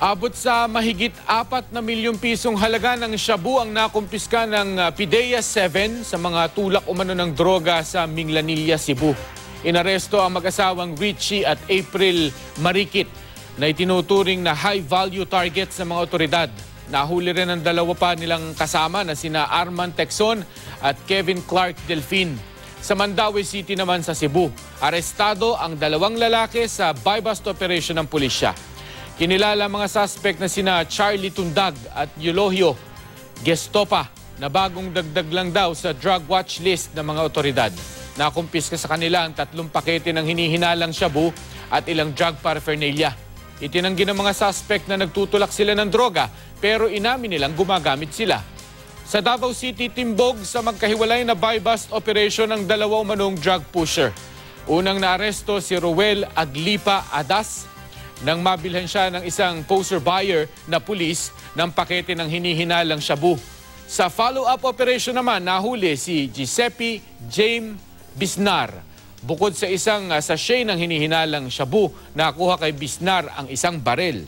Abot sa mahigit 4 na milyong pisong halaga ng shabu ang nakumpiska ng PIDEA 7 sa mga tulak umano ng droga sa Minglanilla, Cebu. Inaresto ang mag-asawang Richie at April Marikit na itinuturing na high-value targets ng mga otoridad. Nahuli rin ang dalawa pa nilang kasama na sina Arman Texon at Kevin Clark Delfin. Sa Mandaue City naman sa Cebu, arestado ang dalawang lalaki sa buy-bust operation ng pulisya. Kinilala mga suspect na sina Charlie Tundag at Eulogio Gestopa na bagong dagdag lang daw sa drug watch list ng mga otoridad. Nakumpiska sa kanila ang 3 pakete ng hinihinalang shabu at ilang drug paraphernalia. Itinanggi ng mga suspect na nagtutulak sila ng droga pero inamin nilang gumagamit sila. Sa Davao City, timbog sa magkahiwalay na buy-bust operation ng dalawa umanong drug pusher. Unang naaresto si Roel Aglipa Adas nang mabilhan siya ng isang poser buyer na pulis ng pakete ng hinihinalang shabu. Sa follow-up operation naman, nahuli si Giuseppe James Bisnar. Bukod sa isang sachet ng hinihinalang shabu, nakuha kay Bisnar ang isang barel.